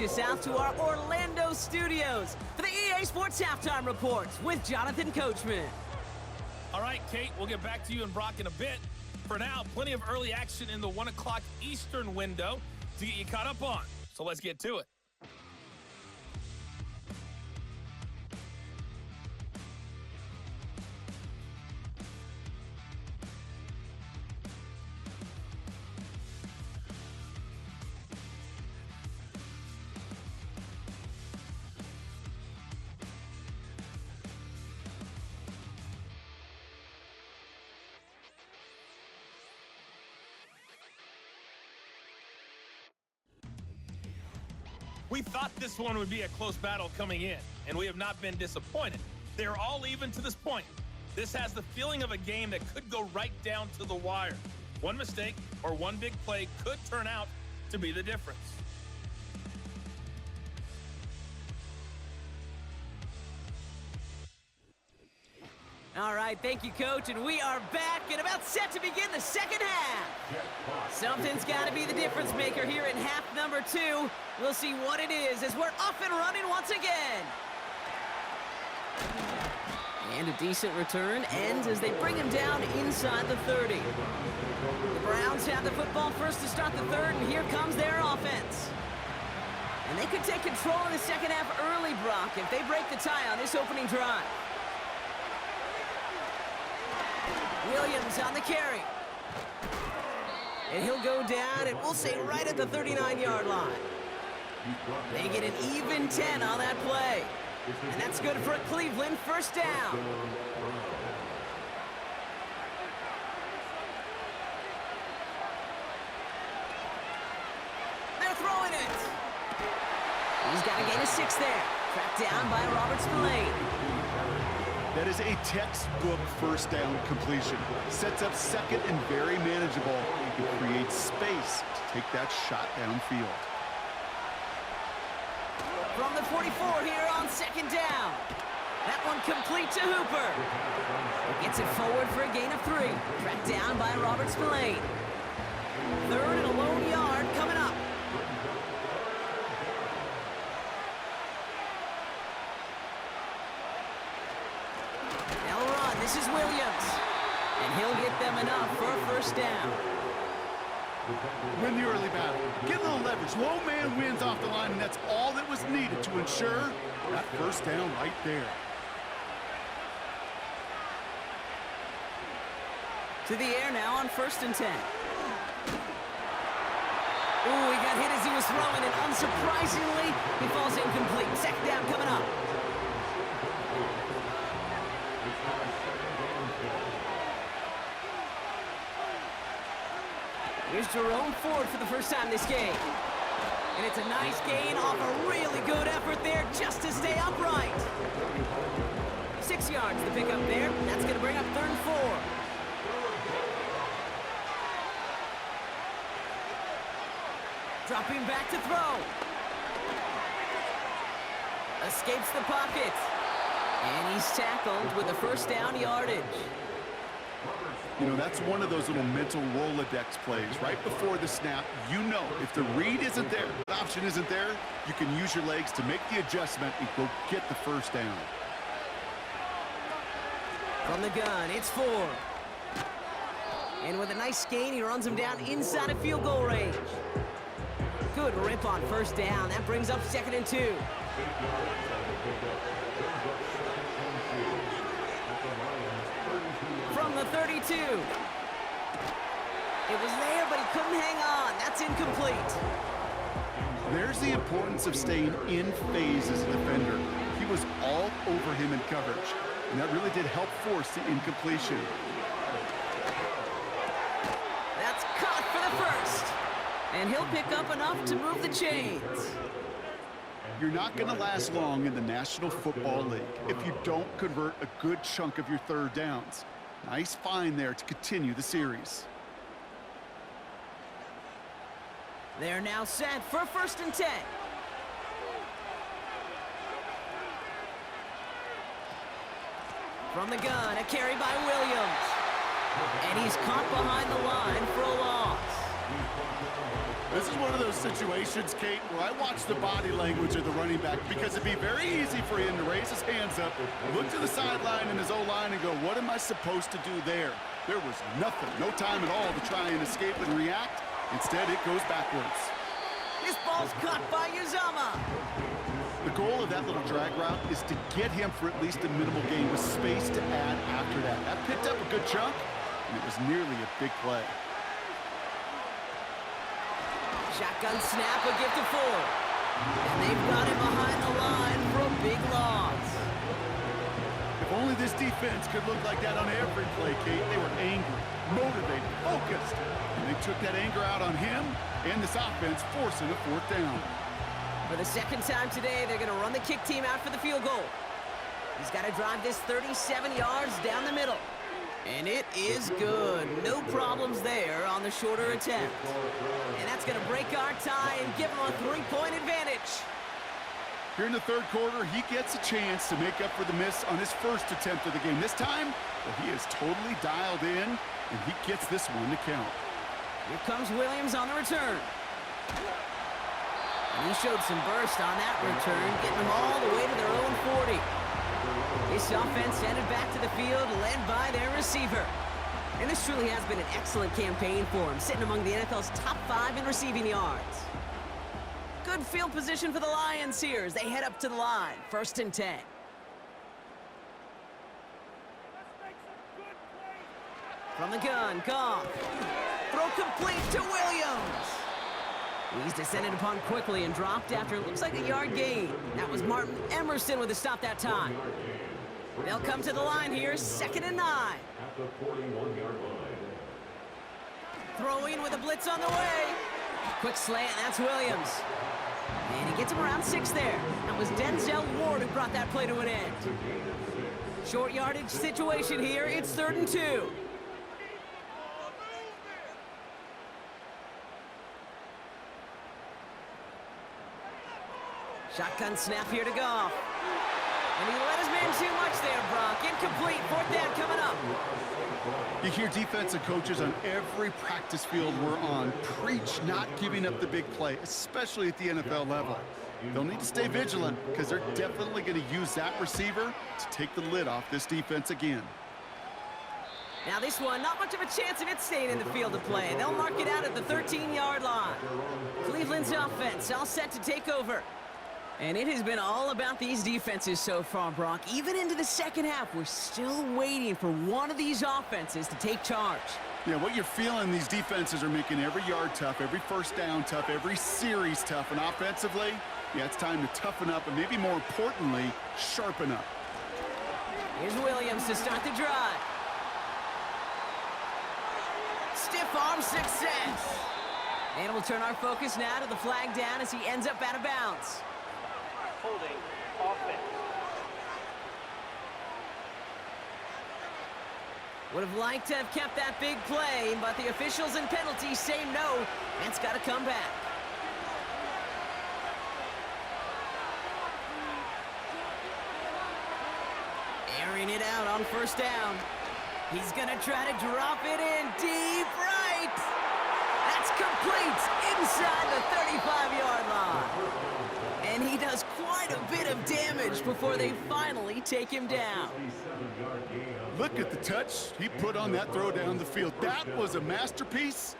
us out to our Orlando studios for the EA Sports Halftime Reports with Jonathan Coachman. All right, Kate, we'll get back to you and Brock in a bit. For now, plenty of early action in the 1 o'clock Eastern window to get you caught up on. So let's get to it. We thought this one would be a close battle coming in, and we have not been disappointed. They're all even to this point. This has the feeling of a game that could go right down to the wire. One mistake or one big play could turn out to be the difference. All right, thank you, Coach, and we are back and about set to begin the second half. Something's got to be the difference maker here in half number 2. We'll see what it is as we're off and running once again. And a decent return ends as they bring him down inside the 30. The Browns have the football first to start the third, and here comes their offense. And they could take control in the second half early, Brock, if they break the tie on this opening drive. Williams on the carry. And he'll go down, and we'll say right at the 39-yard line. They get an even 10 on that play. And that's good for a Cleveland first down. They're throwing it. He's got to gain a 6 there. Tracked down by Robert Spillane. That is a textbook first down completion. Sets up second and very manageable. It creates space to take that shot downfield. From the 44 here on second down. That one complete to Hooper. He gets it forward for a gain of 3. Tracked down by Robert Spillane. Third and a lone yard coming up. This is Williams, and he'll get them enough for a first down. Win the early battle. Get a little leverage. Low man wins off the line, and that's all that was needed to ensure that first down right there. To the air now on 1st and 10. Ooh, he got hit as he was throwing, and unsurprisingly, he falls incomplete. Second down coming up. Here's Jerome Ford for the first time this game. And it's a nice gain off a really good effort there just to stay upright. 6 yards to pick up there. That's going to bring up 3rd and 4. Dropping back to throw. Escapes the pocket. And he's tackled with a first down yardage. You know, that's one of those little mental Rolodex plays. Right before the snap, you know if the read isn't there, the option isn't there, you can use your legs to make the adjustment and go get the first down. From the gun, it's Ford. And with a nice gain, he runs him down inside of field goal range. Good rip on first down. That brings up 2nd and 2. From the 32. It was there, but he couldn't hang on. That's incomplete. There's the importance of staying in phase as a defender. He was all over him in coverage, and that really did help force the incompletion. That's caught for the first. And he'll pick up enough to move the chains. You're not going to last long in the National Football League if you don't convert a good chunk of your third downs. Nice find there to continue the series. They're now set for 1st and 10. From the gun, a carry by Williams. And he's caught behind the line for a loss. This is one of those situations, Kate, where I watch the body language of the running back because it'd be very easy for him to raise his hands up, look to the sideline in his O-line and go, what am I supposed to do there? There was nothing, no time at all to try and escape and react. Instead, it goes backwards. This ball's caught by Uzomah. The goal of that little drag route is to get him for at least a minimal gain with space to add after that. That picked up a good chunk, and it was nearly a big play. Shotgun snap, a gift to Ford. And they've got him behind the line for a big loss. If only this defense could look like that on every play, Kate. They were angry, motivated, focused. And they took that anger out on him and this offense, forcing a fourth down. For the second time today, they're going to run the kick team out for the field goal. He's got to drive this 37 yards down the middle. And it is good. No problems there on the shorter attempt. And that's going to break our tie and give him a 3-point advantage. Here in the third quarter, he gets a chance to make up for the miss on his first attempt of the game. This time, well, he is totally dialed in, and he gets this one to count. Here comes Williams on the return. And he showed some burst on that return, getting them all the way to their own 40. This offense headed back to the field, led by their receiver. And this truly has been an excellent campaign for him, sitting among the NFL's top 5 in receiving yards. Good field position for the Lions here as they head up to the line. 1st and 10. From the gun, Goff. Throw complete to Williams. He's descended upon quickly and dropped after it looks like a yard gain. That was Martin Emerson with a stop that time. They'll come to the line here, 2nd and 9. At the 41-yard line. Throwing with a blitz on the way. Quick slant, that's Williams. And he gets him around 6 there. That was Denzel Ward who brought that play to an end. Short yardage situation here, it's 3rd and 2. Shotgun snap here to Goff. And he let his man too much there, Brock. Incomplete, 4th down coming up. You hear defensive coaches on every practice field we're on preach not giving up the big play, especially at the NFL level. They'll need to stay vigilant because they're definitely going to use that receiver to take the lid off this defense again. Now this one, not much of a chance of it staying in the field of play. They'll mark it out at the 13-yard line. Cleveland's offense all set to take over. And it has been all about these defenses so far, Brock. Even into the second half, we're still waiting for one of these offenses to take charge. Yeah, what you're feeling, these defenses are making every yard tough, every first down tough, every series tough. And offensively, yeah, it's time to toughen up and maybe more importantly, sharpen up. Here's Williams to start the drive. Stiff arm success. And we'll turn our focus now to the flag down as he ends up out of bounds. Holding offense. Would have liked to have kept that big play, but the officials and penalties say no, and it's got to come back. Airing it out on 1st down. He's going to try to drop it in deep right. That's complete inside the 35-yard line. And he does quite a bit of damage before they finally take him down. Look at the touch he put on that throw down the field. That was a masterpiece,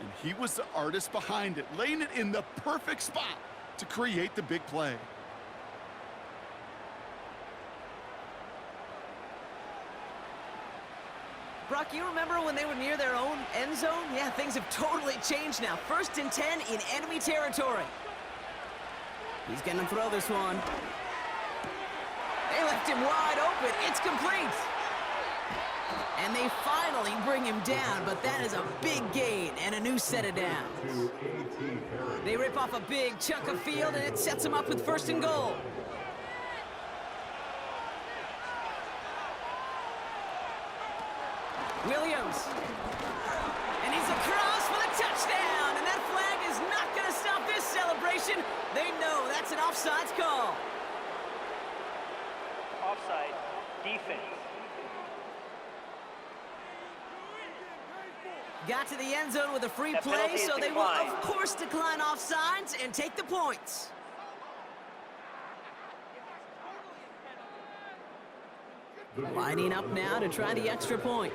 and he was the artist behind it, laying it in the perfect spot to create the big play. Brock, you remember when they were near their own end zone? Yeah, things have totally changed now. 1st and 10 in enemy territory. He's going to throw this one. They left him wide open. It's complete. And they finally bring him down, but that is a big gain and a new set of downs. They rip off a big chunk of field, and it sets them up with 1st and goal. Williams. And he's across for the touchdown. And that flag is not going to stop this celebration. They know that's an offsides call. Offside defense. got to the end zone with a free That play, penalty is so they will, declined. of course, decline offsides and take the points. Lining up now to try the extra point.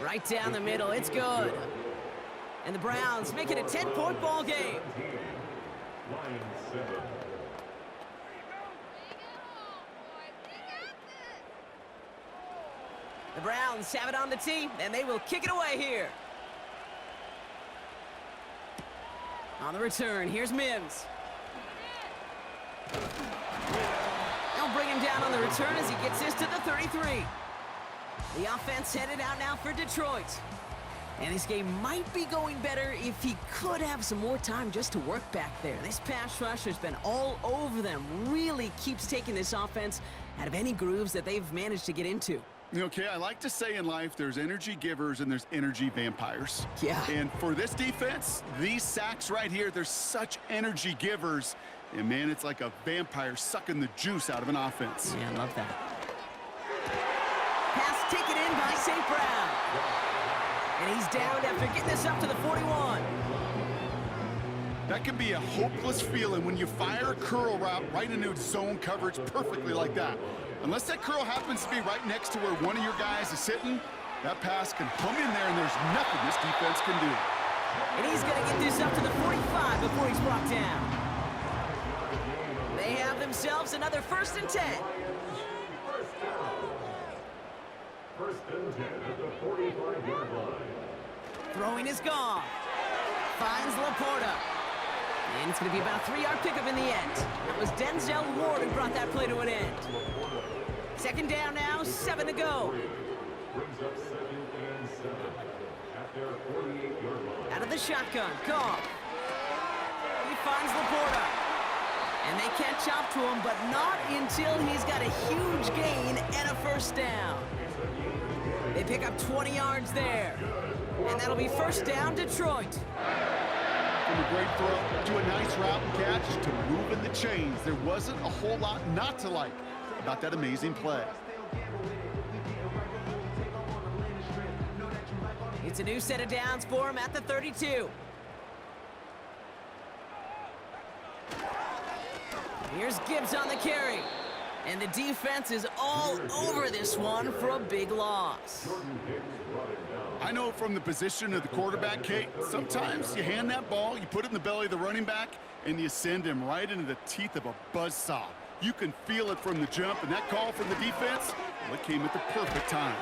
Right down the middle, it's good. And the Browns make it a 10-point ball game. Lions 7. The Browns have it on the tee, and they will kick it away here. On the return, here's Mims. They'll bring him down on the return as he gets this to the 33. The offense headed out now for Detroit. And this game might be going better if he could have some more time just to work back there. This pass rush has been all over them. Really keeps taking this offense out of any grooves that they've managed to get into. Okay, I like to say in life, there's energy givers and there's energy vampires. Yeah. And for this defense, these sacks right here, they're such energy givers. And man, it's like a vampire sucking the juice out of an offense. Yeah, I love that. Pass taken in by St. Brown. And he's down after getting this up to the 41. That can be a hopeless feeling when you fire a curl route right into zone coverage perfectly like that. Unless that curl happens to be right next to where one of your guys is sitting, that pass can hum in there and there's nothing this defense can do. And he's going to get this up to the 45 before he's brought down. They have themselves another 1st and 10. First and 10 at the 45-yard line. Throwing is gone. Finds Laporta. And it's going to be about a 3-yard pickup in the end. That was Denzel Ward who brought that play to an end. 2nd down now, 7 to go. Brings up 2nd and 7 at their 48-yard line. Out of the shotgun, Goff. He finds Laporta. And they catch up to him, but not until he's got a huge gain and a 1st down. They pick up 20 yards there. And that'll be 1st down, Detroit. From a great throw to a nice route and catch to moving the chains, there wasn't a whole lot not to like about that amazing play. It's a new set of downs for him at the 32. Here's Gibbs on the carry. And the defense is all over this one for a big loss. I know from the position of the quarterback, Kate, sometimes you hand that ball, you put it in the belly of the running back, and you send him right into the teeth of a buzzsaw. You can feel it from the jump, and that call from the defense, well, it came at the perfect time.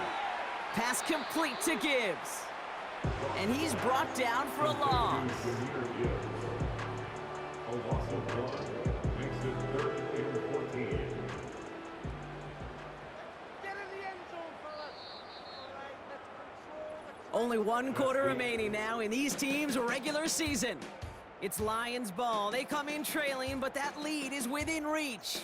Pass complete to Gibbs. And he's brought down for a loss. A loss of 1 makes it 3rd and 14. Only 1 quarter remaining now in these teams' regular season. It's Lions ball. They come in trailing, but that lead is within reach.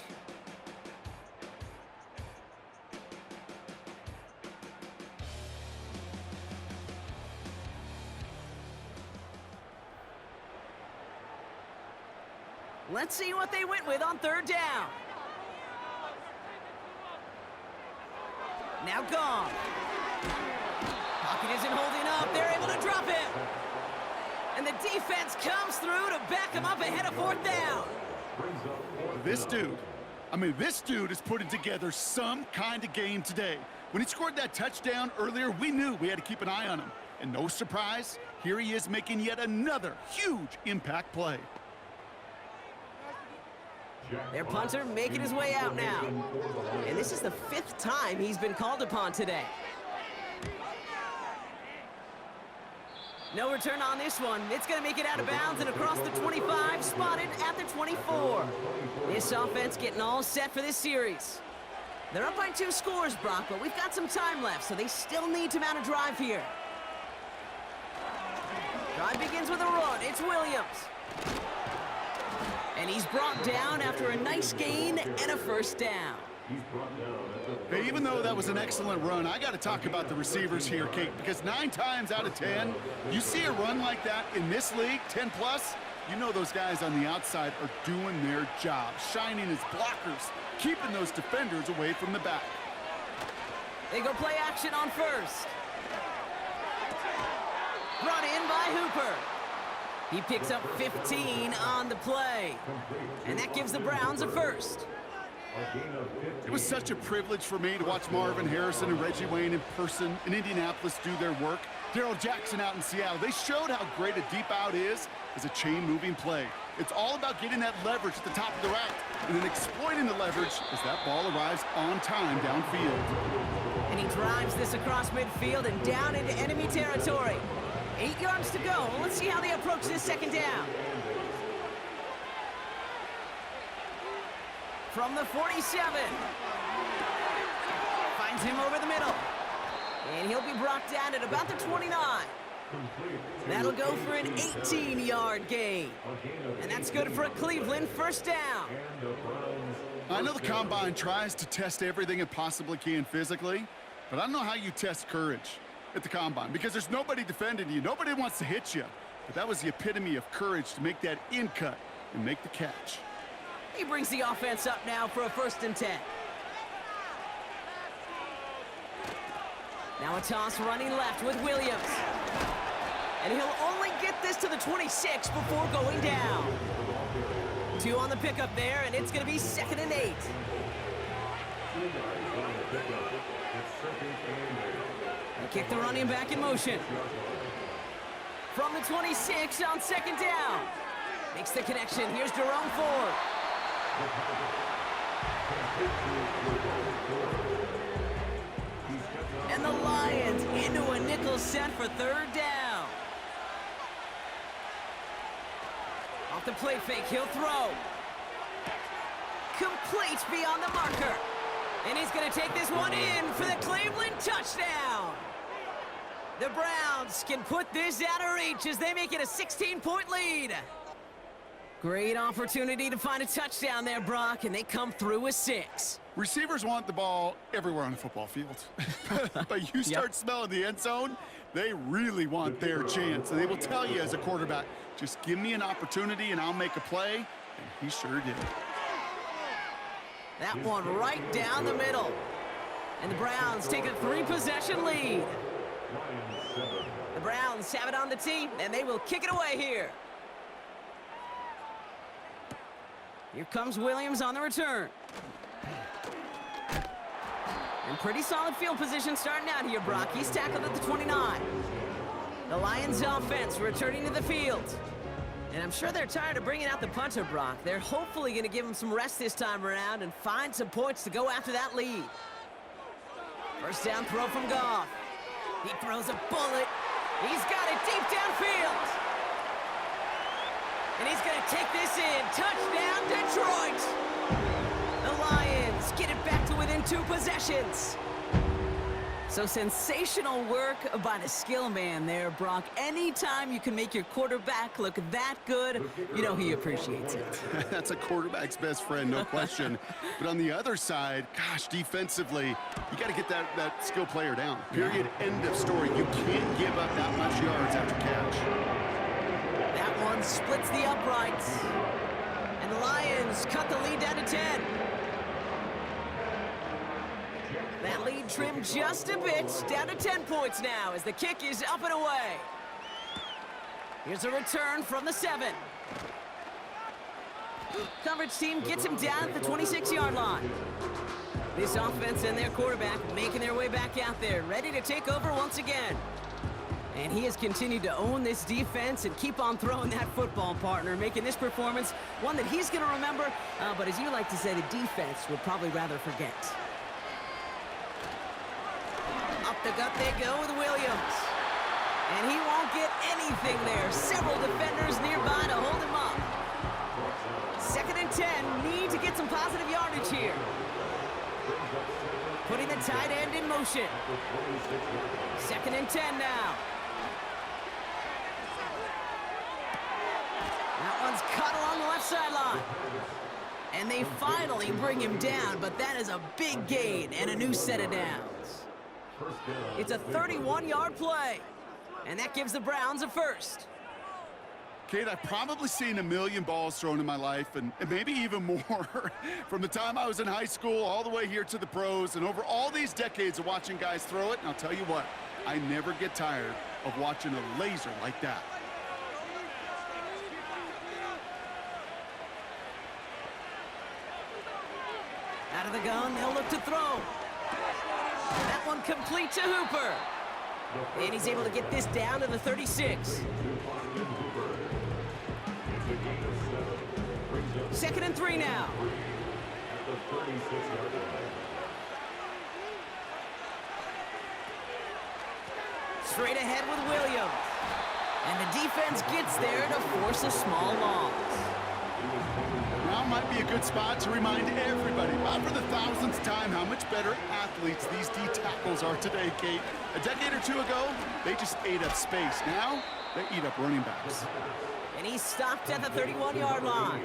Let's see what they went with on 3rd down. Now gone. Pocket isn't holding up. They're able to drop him. And the defense comes through to back him up ahead of 4th down. This dude is putting together some kind of game today. When he scored that touchdown earlier, we knew we had to keep an eye on him. And no surprise, here he is making yet another huge impact play. Their punter making his way out now. And this is the 5th time he's been called upon today. No return on this one. It's going to make it out of bounds and across the 25, spotted at the 24. This offense getting all set for this series. They're up by 2 scores, Brock, but we've got some time left, so they still need to mount a drive here. Drive begins with a run. It's Williams. And he's brought down after a nice gain and a 1st down. Hey, even though that was an excellent run, I got to talk about the receivers here, Kate, because 9 times out of 10, you see a run like that in this league, 10 plus, you know those guys on the outside are doing their job, shining as blockers, keeping those defenders away from the back. They go play action on first. Brought in by Hooper. He picks up 15 on the play. And that gives the Browns a first. It was such a privilege for me to watch Marvin Harrison and Reggie Wayne in person in Indianapolis do their work. Darrell Jackson out in Seattle. They showed how great a deep out is as a chain-moving play. It's all about getting that leverage at the top of the route and then exploiting the leverage as that ball arrives on time downfield. And he drives this across midfield and down into enemy territory. 8 yards to go. Let's see how they approach this second down. From the 47. Finds him over the middle. And he'll be brought down at about the 29. That'll go for an 18-yard gain. And that's good for a Cleveland first down. I know the Combine tries to test everything it possibly can physically, but I don't know how you test courage at the Combine because there's nobody defending you. Nobody wants to hit you. But that was the epitome of courage to make that in cut and make the catch. He brings the offense up now for a 1st and 10. Now a toss running left with Williams. And he'll only get this to the 26 before going down. 2 on the pickup there, and it's going to be 2nd and 8. They kick the running back in motion. From the 26 on 2nd down. Makes the connection. Here's Jerome Ford. And the Lions into a nickel set for 3rd down. Off the play fake, he'll throw. Complete beyond the marker. And he's going to take this one in for the Cleveland touchdown. The Browns can put this out of reach as they make it a 16-point lead. Great opportunity to find a touchdown there, Brock, and they come through with 6. Receivers want the ball everywhere on the football field. But you start smelling the end zone, they really want their chance. And they will tell you as a quarterback, just give me an opportunity and I'll make a play. And he sure did. That one right down the middle. And the Browns take a 3-possession lead. The Browns have it on the tee, and they will kick it away here. Here comes Williams on the return. And pretty solid field position starting out here, Brock. He's tackled at the 29. The Lions offense returning to the field. And I'm sure they're tired of bringing out the punter, Brock. They're hopefully going to give him some rest this time around and find some points to go after that lead. First down throw from Goff. He throws a bullet. He's got it deep downfield. And he's going to take this in. Touchdown, Detroit. The Lions get it back to within 2 possessions. So sensational work by the skill man there, Brock. Anytime you can make your quarterback look that good, you know he appreciates it. That's a quarterback's best friend, no question. But on the other side, gosh, defensively, you got to get that skill player down. Period, end of story. You can't give up that much yards after catch. That one splits the uprights. And the Lions cut the lead down to 10. That lead trimmed just a bit, down to 10 points now as the kick is up and away. Here's a return from the 7. Coverage team gets him down at the 26-yard line. This offense and their quarterback making their way back out there, ready to take over once again. And he has continued to own this defense and keep on throwing that football, partner, making this performance one that he's going to remember, but as you like to say, the defense would probably rather forget. Up the gut they go with Williams. And he won't get anything there. Several defenders nearby to hold him up. 2nd and 10, need to get some positive yardage here. Putting the tight end in motion. 2nd and 10 now. That one's cut along the left sideline. And they finally bring him down, but that is a big gain and a new set of downs. It's a 31-yard play, and that gives the Browns a first. Kate, I've probably seen a million balls thrown in my life, and maybe even more. From the time I was in high school all the way here to the pros, and over all these decades of watching guys throw it, and I'll tell you what, I never get tired of watching a laser like that. Out of the gun, they'll look to throw. That one complete to Hooper. And he's able to get this down to the 36. 2nd and 3 now. Straight ahead with Williams. And the defense gets there to force a small loss. Now might be a good spot to remind everybody, about for the 1000th time, how much better athletes these D tackles are today, Kate. A decade or two ago, they just ate up space. Now, they eat up running backs. And he's stopped at the 31-yard line.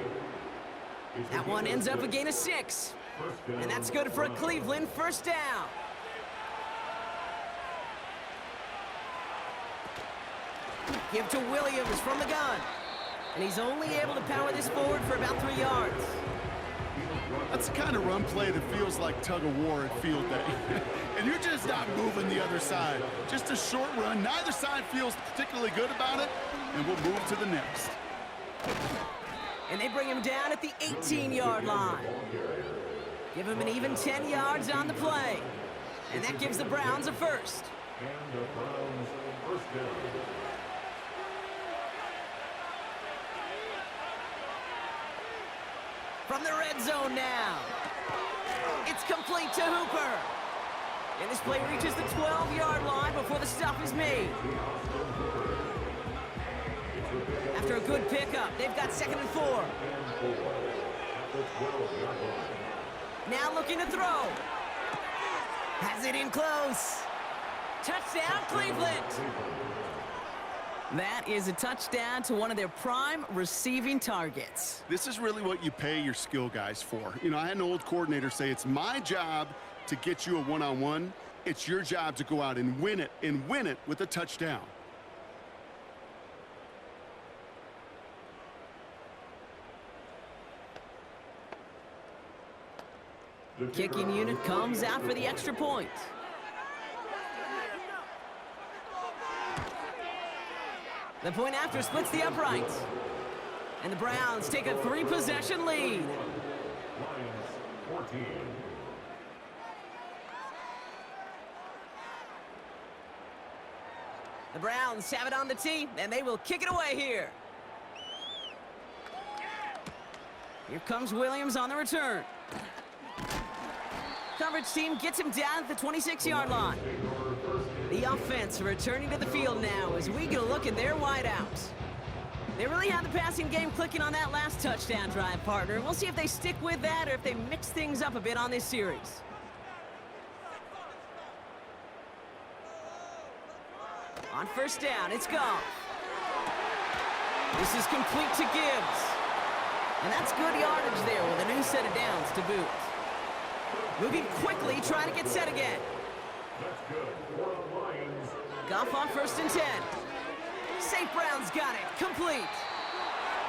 That one ends up a gain of 6. And that's good for a Cleveland first down. Give to Williams from the gun. And he's only able to power this forward for about 3 yards. That's the kind of run play that feels like tug-of-war at field day. And you're just not moving the other side. Just a short run. Neither side feels particularly good about it, and we'll move to the next. And they bring him down at the 18-yard line. Give him an even 10 yards on the play. And that gives the Browns a first. And the Browns first down. From the red zone now. It's complete to Hooper. And this play reaches the 12-yard line before the stop is made. After a good pickup, they've got 2nd and 4. Now looking to throw. Has it in close. Touchdown, Cleveland. That is a touchdown to one of their prime receiving targets. This is really what you pay your skill guys for. You know, I had an old coordinator say, it's my job to get you a one-on-one. It's your job to go out and win it with a touchdown. Kicking unit comes out for the extra point. The point after splits the uprights. And the Browns take a 3-possession lead. Lions 14. The Browns have it on the tee, and they will kick it away here. Here comes Williams on the return. Coverage team gets him down at the 26-yard line. The offense returning to the field now as we get a look at their wideouts. They really have the passing game clicking on that last touchdown drive, partner. We'll see if they stick with that or if they mix things up a bit on this series. On first down, it's Goff. This is complete to Gibbs. And that's good yardage there with a new set of downs to boot. Moving quickly, trying to get set again. That's good for the Lions. Goff on 1st and 10. St. Brown's got it, complete.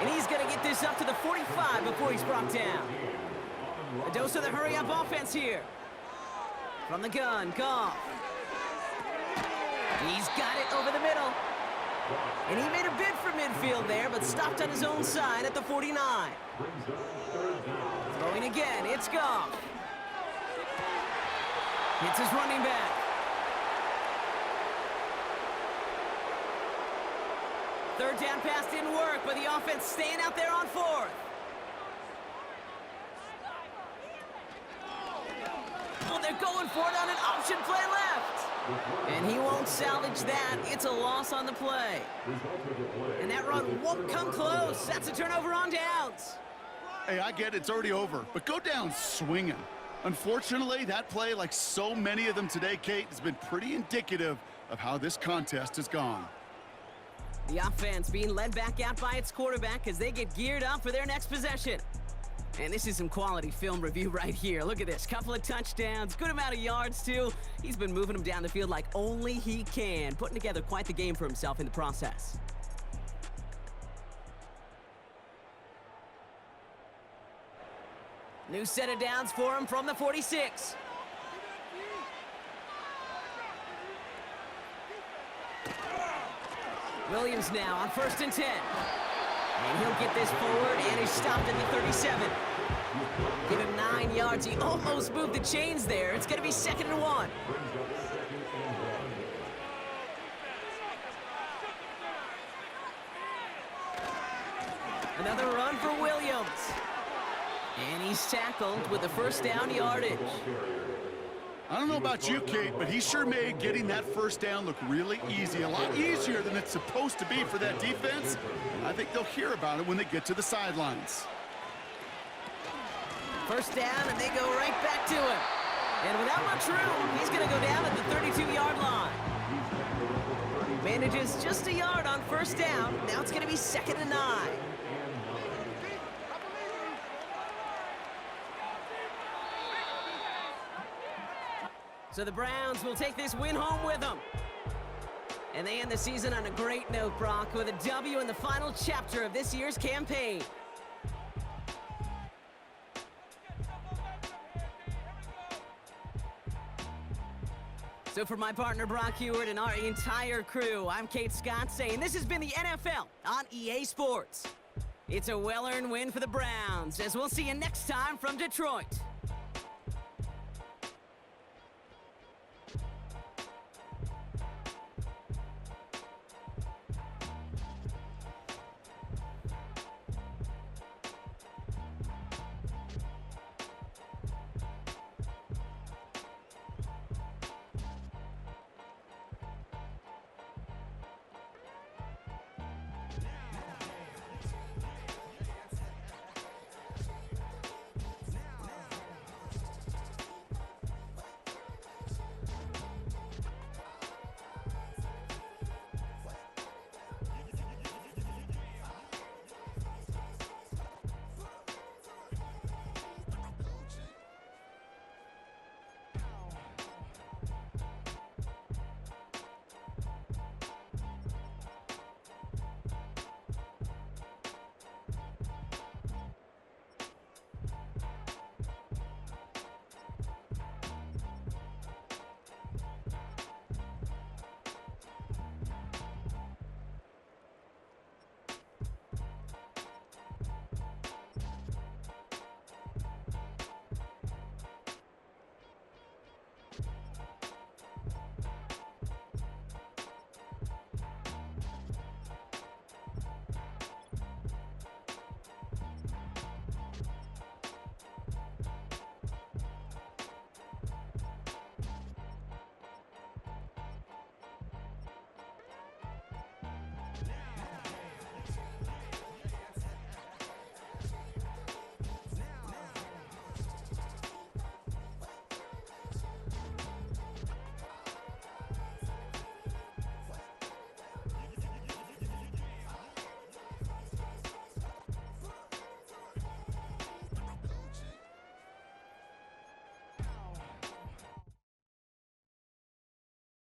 And he's gonna get this up to the 45 before he's brought down. A dose of the hurry-up offense here. From the gun, Goff. He's got it over the middle. And he made a bid for midfield there, but stopped on his own side at the 49. Throwing again, it's Goff. It's his running back. Third down pass didn't work, but the offense staying out there on 4th. Oh, they're going for it on an option play left. And he won't salvage that. It's a loss on the play. And that run won't come close. That's a turnover on downs. Hey, I get it, it's already over, but go down swinging. Unfortunately, that play, like so many of them today, Kate, has been pretty indicative of how this contest has gone. The offense being led back out by its quarterback as they get geared up for their next possession. And this is some quality film review right here. Look at this. Couple of touchdowns, good amount of yards, too. He's been moving them down the field like only he can, putting together quite the game for himself in the process. New set of downs for him from the 46. Williams now on 1st and 10. And he'll get this forward, and he's stopped at the 37. Give him 9 yards. He almost moved the chains there. It's going to be 2nd and 1. Another run for Williams. And he's tackled with the 1st down yardage. I don't know about you, Kate, but he sure made getting that 1st down look really easy. A lot easier than it's supposed to be for that defense. And I think they'll hear about it when they get to the sidelines. 1st down, and they go right back to him. And without much room, he's going to go down at the 32-yard line. Manages just a yard on 1st down. Now it's going to be 2nd and 9. So the Browns will take this win home with them. And they end the season on a great note, Brock, with a W in the final chapter of this year's campaign. So for my partner, Brock Huard, and our entire crew, I'm Kate Scott saying this has been the NFL on EA Sports. It's a well-earned win for the Browns, as we'll see you next time from Detroit.